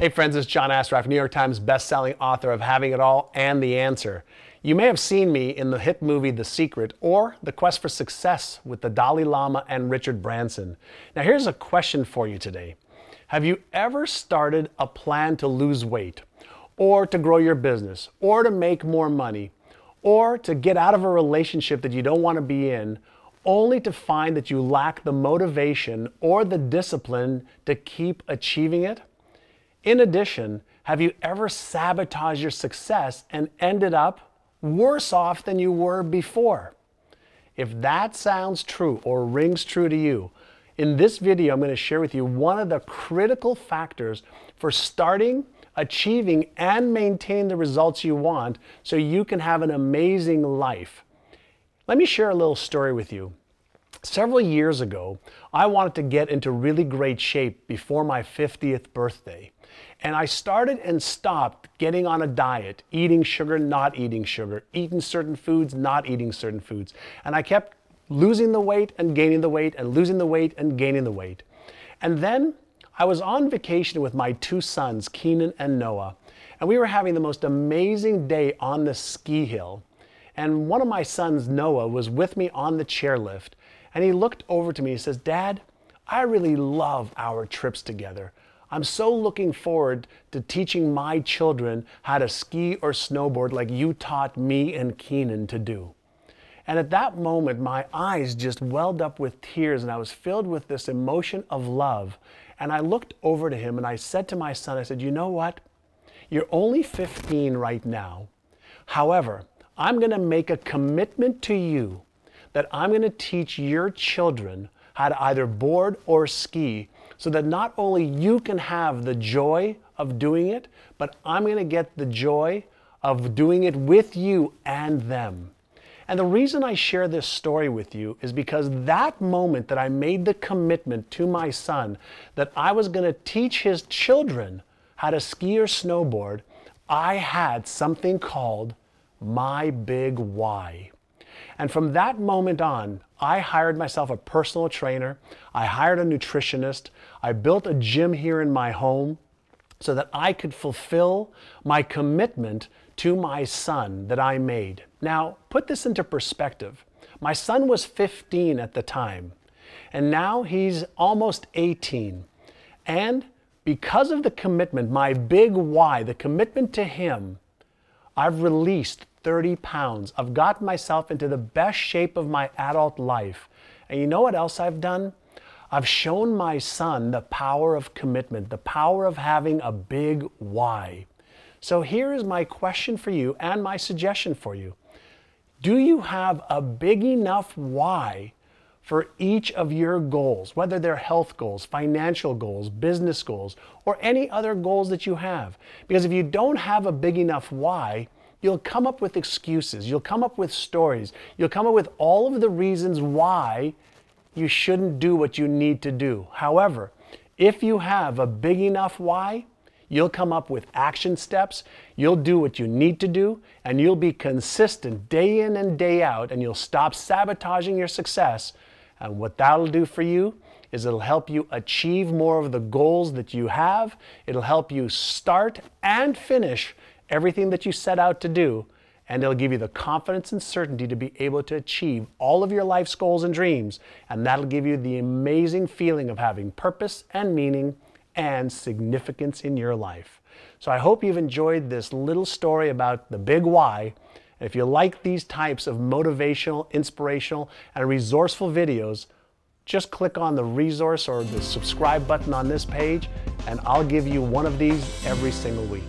Hey friends, it's John Assaraf, New York Times best-selling author of Having It All and The Answer. You may have seen me in the hit movie The Secret or The Quest for Success with the Dalai Lama and Richard Branson. Now here's a question for you today. Have you ever started a plan to lose weight, or to grow your business, or to make more money, or to get out of a relationship that you don't want to be in, only to find that you lack the motivation or the discipline to keep achieving it? In addition, have you ever sabotaged your success and ended up worse off than you were before? If that sounds true or rings true to you, in this video I'm going to share with you one of the critical factors for starting, achieving, and maintaining the results you want so you can have an amazing life. Let me share a little story with you. Several years ago, I wanted to get into really great shape before my 50th birthday. And I started and stopped getting on a diet, eating sugar, not eating sugar, eating certain foods, not eating certain foods. And I kept losing the weight and gaining the weight and losing the weight and gaining the weight. And then I was on vacation with my two sons, Keenan and Noah. And we were having the most amazing day on the ski hill. And one of my sons, Noah, was with me on the chairlift. And he looked over to me and says, "Dad, I really love our trips together. I'm so looking forward to teaching my children how to ski or snowboard like you taught me and Keenan to do." And at that moment, my eyes just welled up with tears and I was filled with this emotion of love. And I looked over to him and I said to my son, I said, "You know what? You're only 15 right now. However, I'm going to make a commitment to you that I'm going to teach your children how to either board or ski so that not only you can have the joy of doing it, but I'm going to get the joy of doing it with you and them." And the reason I share this story with you is because that moment that I made the commitment to my son that I was going to teach his children how to ski or snowboard, I had something called my big why. And from that moment on, I hired myself a personal trainer, I hired a nutritionist, I built a gym here in my home so that I could fulfill my commitment to my son that I made. Now, put this into perspective. My son was 15 at the time, and now he's almost 18. And because of the commitment, my big why, the commitment to him, I've released 30 pounds. I've gotten myself into the best shape of my adult life. And you know what else I've done? I've shown my son the power of commitment, the power of having a big why. So here is my question for you and my suggestion for you. Do you have a big enough why for each of your goals, whether they're health goals, financial goals, business goals, or any other goals that you have? Because if you don't have a big enough why, you'll come up with excuses, you'll come up with stories, you'll come up with all of the reasons why you shouldn't do what you need to do. However, if you have a big enough why, you'll come up with action steps, you'll do what you need to do, and you'll be consistent day in and day out, and you'll stop sabotaging your success. And what that'll do for you is it'll help you achieve more of the goals that you have. It'll help you start and finish everything that you set out to do, and it'll give you the confidence and certainty to be able to achieve all of your life's goals and dreams, and that'll give you the amazing feeling of having purpose and meaning and significance in your life. So I hope you've enjoyed this little story about the big why. And if you like these types of motivational, inspirational, and resourceful videos, just click on the resource or the subscribe button on this page, and I'll give you one of these every single week.